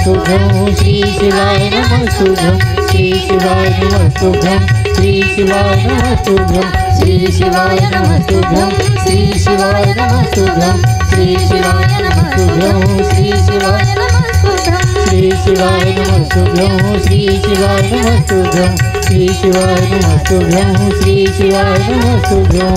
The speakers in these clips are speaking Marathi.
नमस्तुभ्यं श्री शिवाय नमस्तुभ्यं श्री शिवाय नमस्तुभ्यं श्री शिवाय नमस्तुभ्यं श्री शिवाय नमस्तुभ्यं श्री शिवाय नमस्तुभ्यं श्री शिवाय नमस्तुभ्यं श्री शिवाय नमस्तुभ्यं श्री शिवाय नमस्तुभ्यं श्री शिवाय नमस्तुभ्यं श्री शिवाय नमस्तुभ्यं श्री शिवाय नमस्तुभ्यं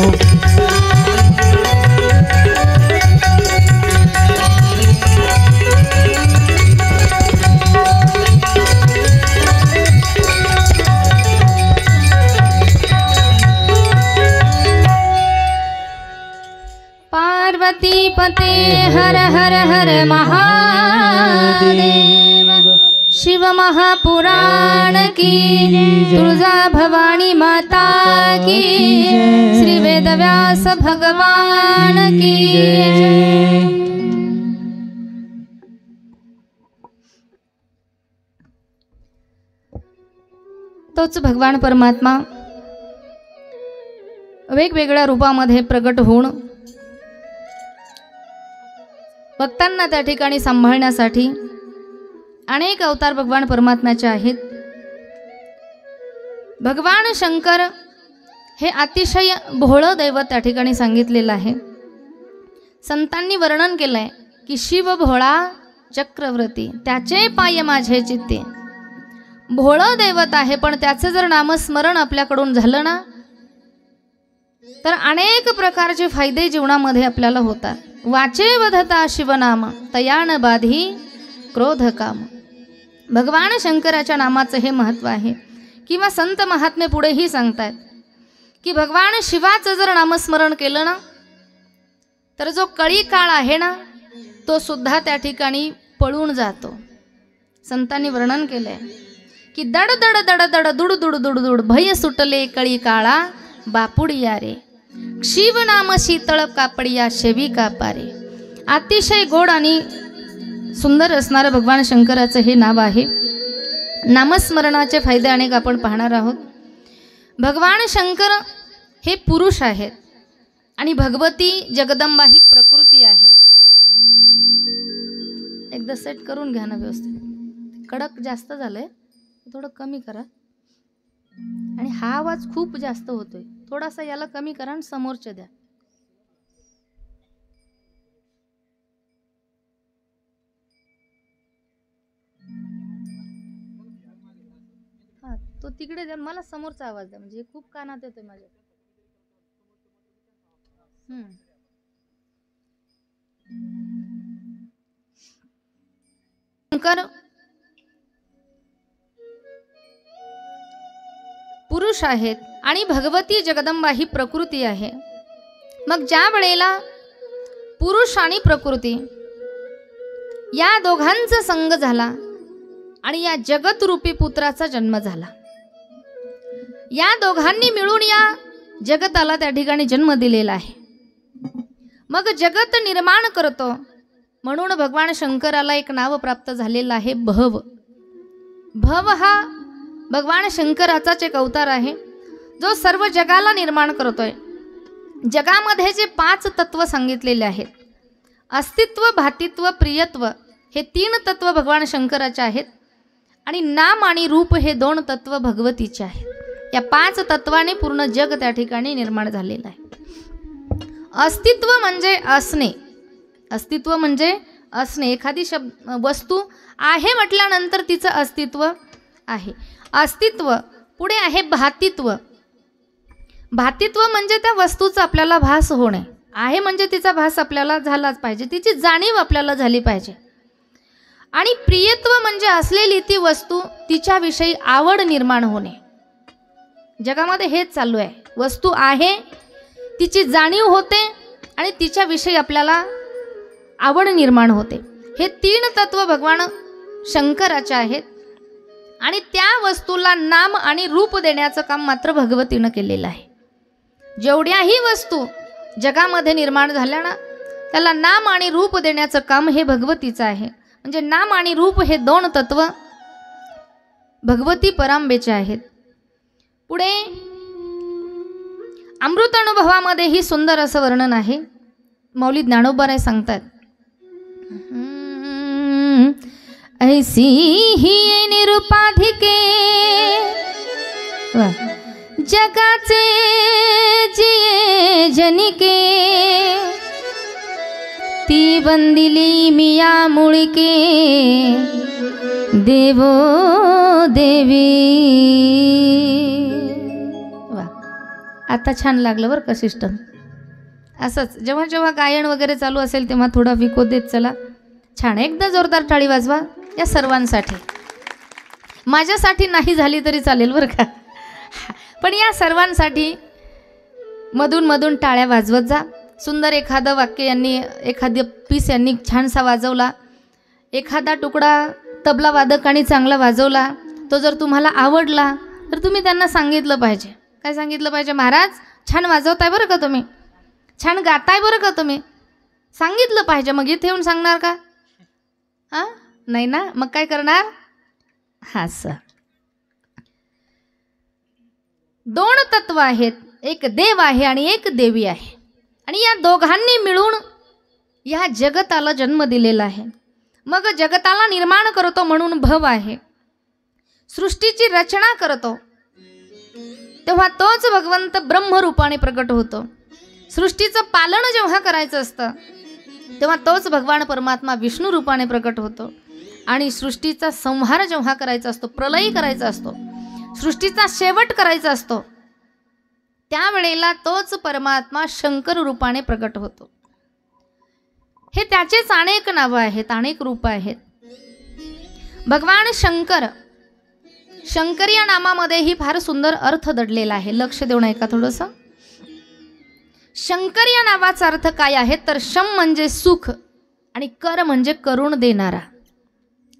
पार्वती पते हर हर हर महादेव। शिव महापुराण की, तुळजा भवानी माता की, श्री वेदव्यास भगवान की। तोच भगवान परमात्मा वेगवेगळ्या रूपामध्ये प्रकट होऊन भक्तांना त्या ठिकाणी सांभाळण्यासाठी अनेक अवतार भगवान परमात्म्याचे आहेत। भगवान शंकर हे अतिशय भोळं दैवत त्या ठिकाणी सांगितलेलं आहे। संतांनी वर्णन केलंय की शिव भोळा चक्रवर्ती, त्याचे पाय माझे चित्ते। भोळं दैवत आहे, पण त्याचं जर नामस्मरण आपल्याकडून झालं ना तर अनेक प्रकारचे फायदे जीवनामध्ये आपल्याला होतात। वाचे वधता शिवनाम तयान बाधी क्रोध काम। भगवान शंकराच्या नामाचं हे महत्त्व आहे। किंवा संत महात्मे पुढेही सांगतात की भगवान शिवाचं जर नामस्मरण केलं ना तर जो कळी काळ आहे ना तो सुद्धा त्या ठिकाणी पळून जातो। संतांनी वर्णन केलंय की दड दड दड दड दुड दुड दुड दुड भय सुटले कळी काळा बापुडिया रे, शिव नाम शीतळ कापडिया शेवी कापारे। अतिशय गोड आणि सुंदर असणारं भगवान शंकराचं हे नाव आहे। नामस्मरणाचे फायदे अनेक आपण पाहणार आहोत। भगवान शंकर हे पुरुष आहेत आणि भगवती जगदंबा ही प्रकृती आहे। एकदा सेट करून घ्या ना व्यवस्थित। कडक जास्त झालंय, थोडं कमी करा। आणि हा आवाज खूप जास्त होतोय, थोडासा याला कमी करा आणि समोरच्या द्या। हा तो तिकडे द्या, मला समोरचा आवाज द्या, म्हणजे खूप कानात येतोय माझ्या। शंकर पुरुष आहेत आणि भगवती जगदंबा ही प्रकृती आहे। मग ज्या वेळेला पुरुष आणि प्रकृती या दोघांचा संग झाला आणि या जगतरूपी पुत्राचा जन्म झाला, या दोघांनी मिळून या जगताला त्या ठिकाणी जन्म दिलेला आहे। मग जगत निर्माण करतो म्हणून भगवान शंकराला एक नाव प्राप्त झालेलं आहे भव। भव हा भगवान शंकराचाच एक अवतार आहे जो सर्व जगाला निर्माण करतोय। जगामध्ये जे 5 तत्व सांगितलेले आहेत, अस्तित्व, भातित्व, प्रियत्व, हे 3 तत्व भगवान शंकराचे आहेत आणि नाम आणि रूप हे 2 तत्व भगवतीचे आहेत। या 5 तत्वाने पूर्ण जग त्या ठिकाणी निर्माण झालेलं आहे। अस्तित्व म्हणजे असणे, अस्तित्व म्हणजे असणे। एखादी वस्तू आहे म्हटल्यानंतर तिचं अस्तित्व आहे। अस्तित्व पुढे आहे भातित्व। भातित्व म्हणजे त्या वस्तूचा आपल्याला भास होणे आहे, म्हणजे तिचा भास आपल्याला झालाच पाहिजे, तिची जाणीव आपल्याला झाली पाहिजे। आणि प्रियत्व म्हणजे असलेली ती वस्तू, तिच्याविषयी आवड निर्माण होणे। जगामध्ये हेच चालू आहे, वस्तू आहे, तिची जाणीव होते आणि तिच्याविषयी आपल्याला आवड निर्माण होते। हे 3 तत्व भगवान शंकराचे आहेत आणि त्या वस्तूला नाम आणि रूप देण्याचं काम मात्र भगवतीनं केलेलं आहे। जेवढ्याही वस्तू जगामध्ये निर्माण झाल्या ना त्याला नाम आणि रूप देण्याचं काम हे भगवतीचं आहे। म्हणजे नाम आणि रूप हे 2 तत्व भगवती परांबेचे आहेत। पुढे अमृत अनुभवामध्ये ही सुंदर असं वर्णन आहे। मौली ज्ञानोबा राय सांगतात, ऐसी ही निरुपाधिके जगाचे जिये जनिके ती बंदिली मिया मुळिके देवो देवी. वा, आता छान लागलं बरं का सिस्टम. असंच जेव्हा जेव्हा गायन वगैरे चालू असेल तेव्हा थोडा विको देत चला. छान, एकदा जोरदार टाळी वाजवा या सर्वांसाठी. माझ्यासाठी नाही झाली तरी चालेल बरं का, पण या सर्वांसाठी मधून मधून टाळ्या वाजवत जा. सुंदर एखादं वाक्य यांनी, एखादं पीस यांनी छानसा वाजवला, एखादा तुकडा तबला वादकाने चांगला वाजवला, तो जर तुम्हाला आवडला तर तुम्ही त्यांना सांगितलं पाहिजे. काय सांगितलं पाहिजे? महाराज छान वाजवताय बरं का तुम्ही, छान गाताय बरं का तुम्ही, सांगितलं पाहिजे. मग इथे येऊन सांगणार का? हां, नाही ना. मग काय करणार? हां, दोन तत्व आहेत, एक देव आहे आणि एक देवी आहे, आणि या दोघांनी मिळून या जगताला जन्म दिलेला आहे. मग जगताला निर्माण करतो म्हणून भव आहे, सृष्टीची रचना करतो तेव्हा तोच भगवंत ब्रह्मरूपाने प्रकट होतो. सृष्टीचं पालन जेव्हा करायचं असतं तेव्हा तोच भगवान परमात्मा विष्णू रूपाने प्रकट होतो, आणि सृष्टीचा संहार जेव्हा करायचा असतो, प्रलय करायचा असतो, सृष्टीचा शेवट करायचा असतो, त्यावेळेला तोच परमात्मा शंकर रूपाने प्रकट होतो. हे त्याचेच अनेक नावं आहेत, अनेक रूप आहेत. भगवान शंकर, शंकर या नामामध्येही फार सुंदर अर्थ दडलेला आहे. लक्ष देऊन ऐका थोडंसं. शंकर या नावाचा अर्थ काय आहे तर शम म्हणजे सुख आणि कर म्हणजे करुण देणारा.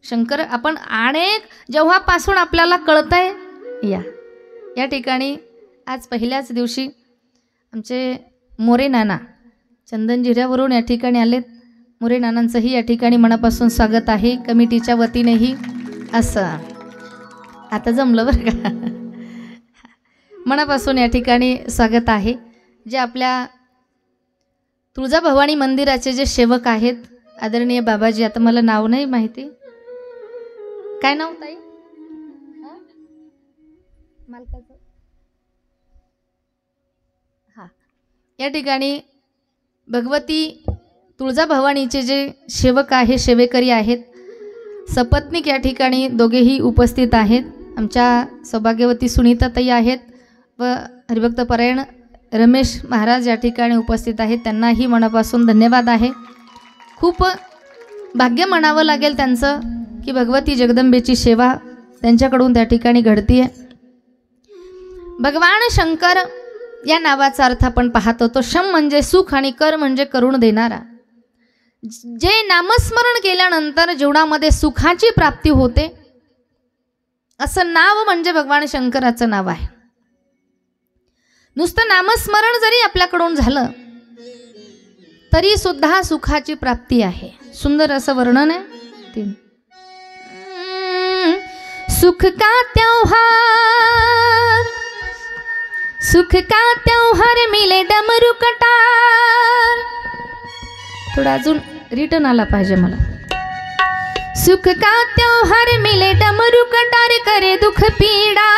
शंकर आपण अनेक जेव्हापासून आपल्याला कळतंय या ठिकाणी आज पहिल्याच दिवशी आमचे मोरे नाना चंदन जिऱ्यावरून या ठिकाणी आलेत. मोरे नानांचंही या ठिकाणी मनापासून स्वागत आहे, कमिटीच्या वतीनेही. असं आता जमलं बरं का, मनापासून या ठिकाणी स्वागत आहे. जे आपल्या तुळजाभवानी मंदिराचे जे सेवक आहेत आदरणीय बाबाजी, आता मला नाव नाही माहिती, काय नाव ताई मालकाचं? हां, या ठिकाणी भगवती तुळजाभवानीचे जे सेवक आहे, सेवेकरी आहेत, सपत्नीक या ठिकाणी दोघेही उपस्थित आहेत. आमच्या सौभाग्यवती सुनीताताई आहेत व हरिभक्त परायण रमेश महाराज या ठिकाणी उपस्थित आहेत. त्यांनाही मनापासून धन्यवाद आहे. खूप भाग्य म्हणावं लागेल त्यांचं की भगवती जगदंबेची सेवा त्यांच्याकडून त्या ठिकाणी घडती आहे. भगवान शंकर या नावाचा अर्थ आपण पाहत होतो. शम म्हणजे सुख आणि कर म्हणजे करुण देणारा. जे नामस्मरण केल्यानंतर जीवनामध्ये सुखाची प्राप्ती होते असं नाव म्हणजे भगवान शंकराचं नाव आहे. नुसतं नामस्मरण जरी आपल्याकडून झालं तरी सुद्धा सुखाची प्राप्ती आहे. सुंदर असं वर्णन आहे. सुख का त्योहार, सुख का त्योहार मिले डमरू कटार. थोडा अजून रिटर्न आला पाहिजे मला. सुख का त्योहार मिले डमरू कटार, करे दुख पीड़ा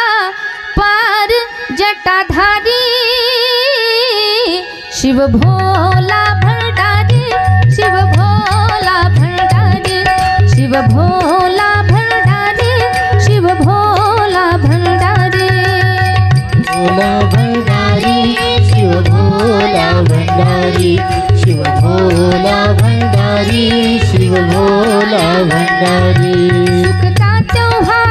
पार जटाधारी. शिव भोला भंडारी, शिव भोला भंडारी, शिव भोला भंडारी, शिव भोला भंडारी. भोला भंडारी, शिव भोला भंडारी, शिव भोला भंडारी, शिव भोला भंडारी. सुख का त्योहार,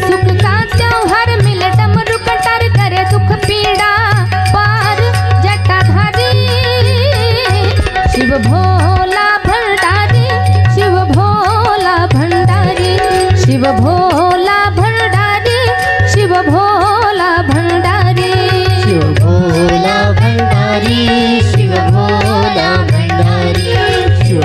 सुख का त्योहार मिले डमरू कटार, करे दुख पीड़ा पार जटाधारी. शिव भोला भंडारी, शिव भोला भंडारी, शिव भोला भंडारी, शिव भोला भंडारी. शिव भोला भंडारी, शिव भोला भंडारी, शिव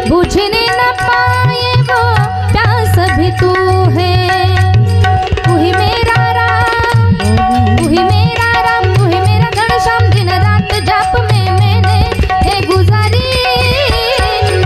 बुझने न पाए वो प्यास भी तू है। तू ही मेरा राम, तू ही मेरा राम, तू ही मेरा घनश्याम, दिन रात जाप में मैंने है गुजारी।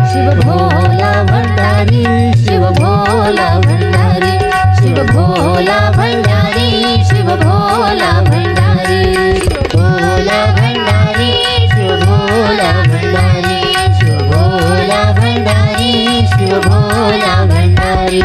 शिव भोला भंडारी, शिव भोला भंडारी, शिव भोला भंडारी, शिव भोला भंडारी, शिव भोला भंडारी, शिव भोला भंडारी, शिव भोला भंडारी, शिव भोला भंडारी।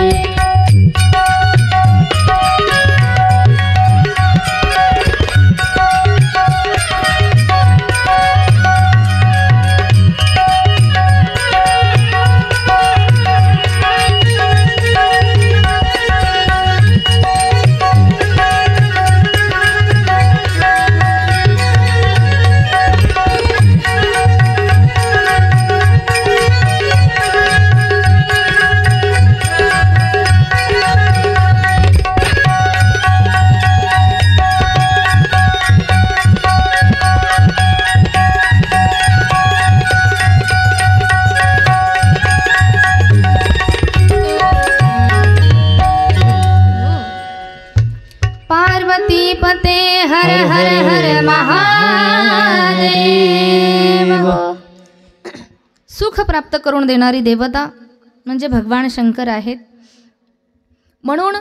सुख प्राप्त करून देणारी देवता म्हणजे भगवान शंकर आहेत. म्हणून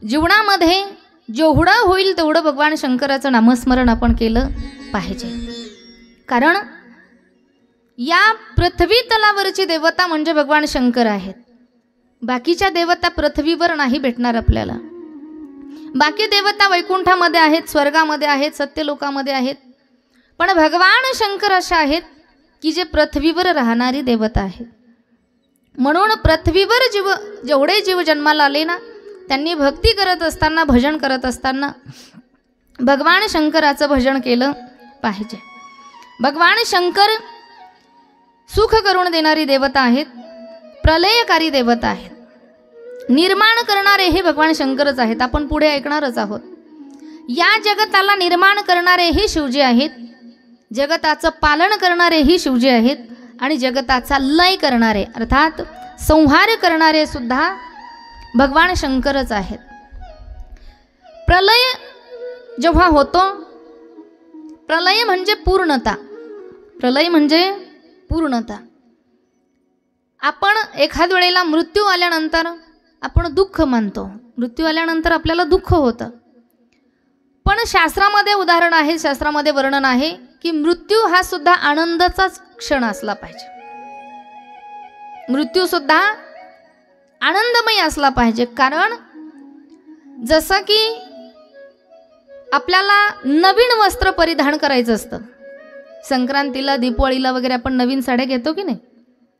जीवनामध्ये जेवढं होईल तेवढं भगवान शंकराचं नामस्मरण आपण केलं पाहिजे. कारण या पृथ्वी तलावरची देवता म्हणजे भगवान शंकर आहेत. बाकीच्या देवता पृथ्वीवर नाही भेटणार आपल्याला. बाकी देवता वैकुंठामध्ये आहेत, स्वर्गामध्ये आहेत, सत्यलोकामध्ये आहेत. पण भगवान शंकर असे आहेत की जे पृथ्वीवर राहणारी देवता आहेत. म्हणून पृथ्वीवर जेवढे जीव जन्माला आले ना, त्यांनी भक्ती करत असताना, भजन करत असताना भगवान शंकराचं भजन केलं पाहिजे. भगवान शंकर सुख करून देणारी देवता आहेत, प्रलयकारी देवता आहेत. निर्माण करणारे हे भगवान शंकरच आहेत. आपण पुढे ऐकणारच आहोत. या जगताला निर्माण करणारे हे शिवजी आहेत, जगताचं पालन करणारे ही शिवजी आहेत, आणि जगताचा लय करणारे अर्थात संहार करणारे सुद्धा भगवान शंकरच आहेत. प्रलय जेव्हा होतो, प्रलय म्हणजे पूर्णता, प्रलय म्हणजे पूर्णता. आपण एखाद वेळेला मृत्यू आल्यानंतर आपण दुःख मानतो. मृत्यू आल्यानंतर आपल्याला दुःख होतं. पण शास्त्रामध्ये उदाहरण आहे, शास्त्रामध्ये वर्णन आहे की मृत्यू हा सुद्धा आनंदाचाच क्षण असला पाहिजे. मृत्यू सुद्धा आनंदमय असला पाहिजे. कारण जसं की आपल्याला नवीन वस्त्र परिधान करायचं असतं, संक्रांतीला, दीपावळीला वगैरे आपण नवीन साड्या घेतो की नाही.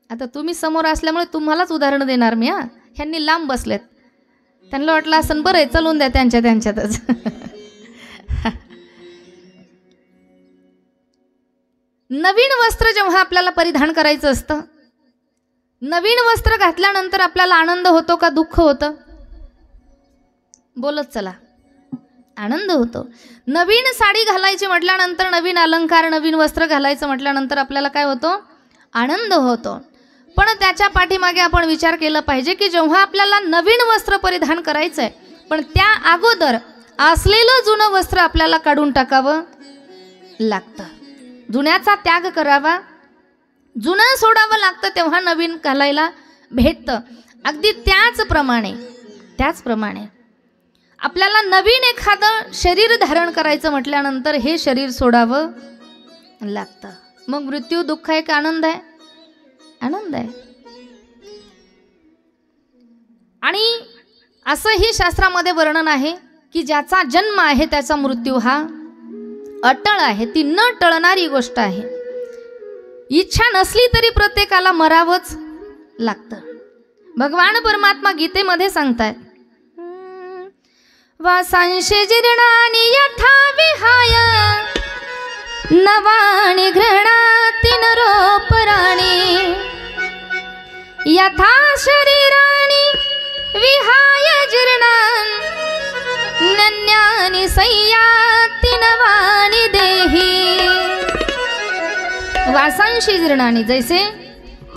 आता तुम्ही समोर असल्यामुळे तुम्हालाच उदाहरण देणार मी. ह्यांनी लांब बसलेत, त्यांना वाटलं असं बरं आहे, चलून द्या त्यांच्यातच. नवीन वस्त्र जेव्हा आपल्याला परिधान करायचं असतं, नवीन वस्त्र घातल्यानंतर आपल्याला आनंद होतो का दुःख होतं? बोलत चला. आनंद होतो. नवीन साडी घालायची म्हटल्यानंतर, नवीन अलंकार, नवीन वस्त्र घालायचं म्हटल्यानंतर आपल्याला काय होतो? आनंद होतो. पण त्याच्या पाठीमागे आपण विचार केला पाहिजे की जेव्हा आपल्याला नवीन वस्त्र परिधान करायचं आहे, पण त्या अगोदर असलेलं जुनं वस्त्र आपल्याला काढून टाकावं लागतं. जुन्याचा त्याग करावा, जुनं सोडावं लागतं, तेव्हा नवीन घालायला भेटतं. अगदी त्याचप्रमाणे आपल्याला नवीन एखादं शरीर धारण करायचं म्हटल्यानंतर हे शरीर सोडावं लागतं. मग मृत्यू दुःख आहे का आनंद आहे? आनंद आहे. आणि असंही शास्त्रामध्ये वर्णन आहे की ज्याचा जन्म आहे त्याचा मृत्यू हा अटळ आहे, ती न टळणारी गोष्ट आहे. इच्छा नसली तरी प्रत्येकाला मरावंच लागतं. भगवान परमात्मा गीतेमध्ये सांगतात, वासांशे जीर्णानि यथा विहाय नवानि गृह्णाति नरोपराणि यथा शरीराणि विहाय जीर्णान् नन्यानि संयाति नवानि देहि. वासांशी जीर्णानि, जैसे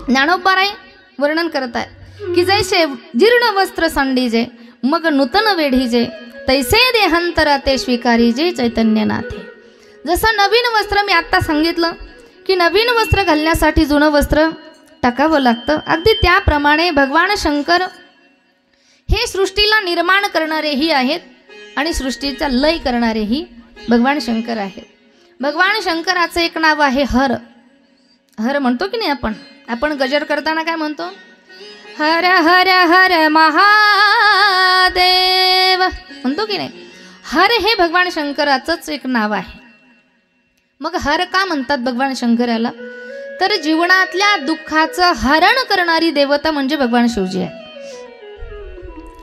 ज्ञानोबा राय वर्णन करत आहे की जैसे जीर्ण वस्त्र सांडीजे मग नूतन वेढीजे तैसे देहांतरा ते स्वीकारीजे चैतन्यनाथे. जसं नवीन वस्त्र मी आत्ता सांगितलं की नवीन वस्त्र घालण्यासाठी जुनं वस्त्र टाकावं लागतं, अगदी त्याप्रमाणे भगवान शंकर हे सृष्टीला निर्माण करणारेही आहेत आणि सृष्टीचा लय करणारेही भगवान शंकर आहेत. भगवान शंकराचं एक नाव आहे हर. हर म्हणतो की नाही आपण गजर करताना काय म्हणतो? हर हर हर महादेव म्हणतो की नाही. हर हे भगवान शंकराचंच एक नाव आहे. मग हर का म्हणतात भगवान शंकराला? तर जीवनातल्या दुःखाचं हरण करणारी देवता म्हणजे भगवान शिवजी आहे.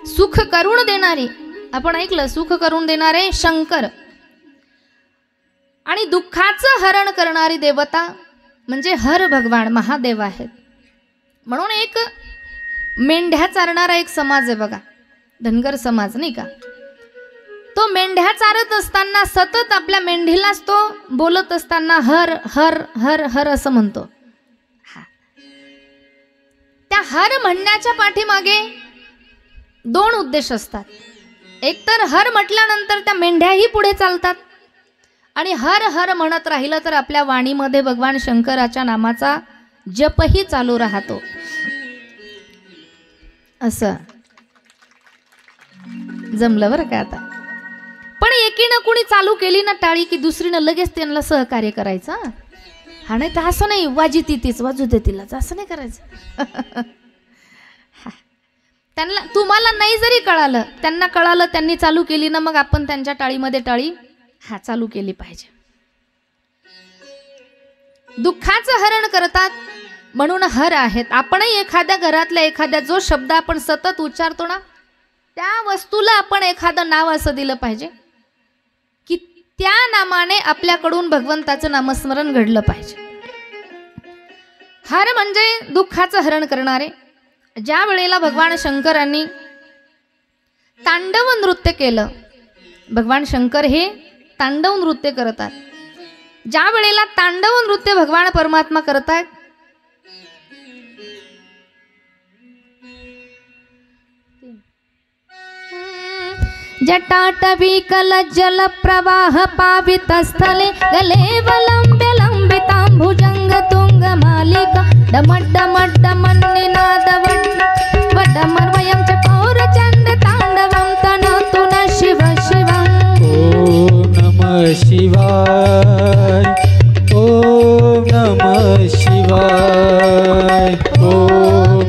सुख करून देणारी, आपण ऐकलं, सुख करून देणारे शंकर आणि दुःखाचं हरण करणारी देवता म्हणजे हर भगवान महादेव आहेत. म्हणून एक मेंढ्या चारणारा एक समाज आहे बघा, धनगर समाज नाही का. तो मेंढ्या चारत असताना सतत आपल्या मेंढीलाच तो बोलत असताना हर हर हर हर असं म्हणतो. त्या हर म्हणण्याच्या पाठीमागे दोन उद्देश असतात. एक तर हर म्हटल्यानंतर त्या मेंढ्याही पुढे चालतात आणि हर हर म्हणत राहिलं तर आपल्या वाणीमध्ये भगवान शंकराच्या नामाचा जपही चालू राहतो. असं जमलं बरं का. आता पण एकीनं कुणी चालू केली ना टाळी की दुसरीनं लगेच त्यांना सहकार्य करायचं. हा नाही तर असं नाही, वाजी तीच वाजू दे तिलाच, असं नाही करायचं. त्यांना तुम्हाला नाही जरी कळालं, त्यांना कळालं, त्यांनी चालू केली ना, मग आपण त्यांच्या टाळीमध्ये टाळी चालू केली पाहिजे. दुःखाचं हरण करतात म्हणून हर आहेत. आपणही एखाद्या घरातल्या एखाद्या जो शब्द आपण सतत उच्चारतो ना, त्या वस्तूला आपण एखादं नाव असं दिलं पाहिजे की त्या नामाने आपल्याकडून भगवंताचं नामस्मरण घडलं पाहिजे. हर म्हणजे दुःखाचं हरण करणारे. ज्या वेळेला भगवान शंकरांनी तांडव नृत्य केलं, भगवान शंकर हे तांडव नृत्य करतात. ज्या वेळेला तांडव नृत्य भगवान परमात्मा करतात, जटाटवी कलज्जल प्रवाह पावित स्थले गले वलंब्य लंबितांभुजंग तुंग मालिका डमड्डमड्डमन्निनाद वड्डमर्वयं च पौरचण्ड ताण्डवं तनोतु न शिव शिवम्. ॐ नमः शिवाय, ॐ नमः शिवाय, ॐ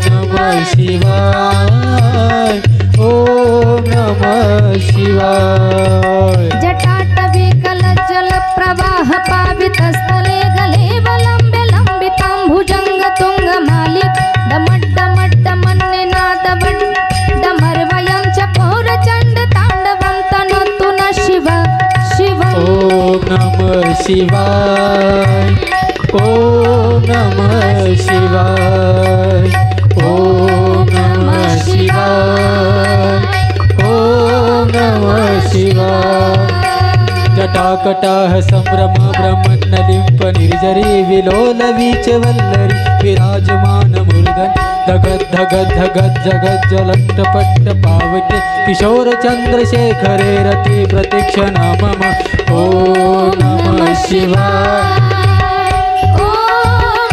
नमः शिवाय, ॐ नमः शिवाय. जटाटवी कलज्जल प्रवाह पावित स्थले गले वलंब्य लंबितांभुजंग तुंग मालिक डमड्डमड्डमन्निनाद वड्डमर्वयं च पौरचण्ड ताण्डवं तनोतु न शिव शिवम्. ॐ नमः शिवाय, ॐ नमः शिवाय, ॐ नमः शिवाय, ॐ नमः शिवाय. जटाकटाह संभ्रम ब्रह्मण्डलिंप निर्जरी विलोल वीच वल्लरी विराजमान मूर्धन धगद धगद धगद जगद जलट्टपट्ट पावके किशोर चंद्रशेखरे रति प्रतीक्षणा मम. ॐ नमः शिवाय, ॐ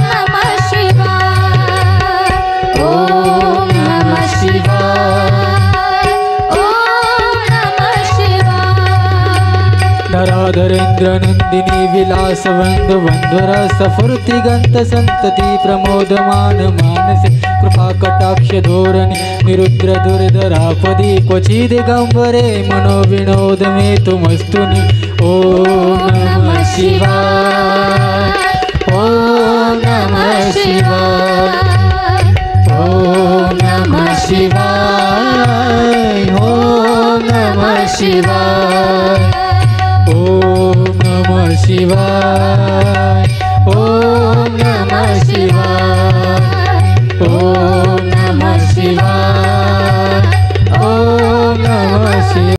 नमः शिवाय, ॐ नमः शिवाय, ॐ नमः शिवाय. धराधरेन्द्र नंदिनी विलास वंदु वंधुर सफुर्ति गंत संतति प्रमोदमान मानसे कृपा कटाक्ष धोरणी निरुद्र दुर्धरापदी क्वचि दिगंबरे मनो विनोद मे तुमस्तुनि. ॐ नमः शिवाय, ॐ नमः शिवाय, ॐ नमः शिवाय,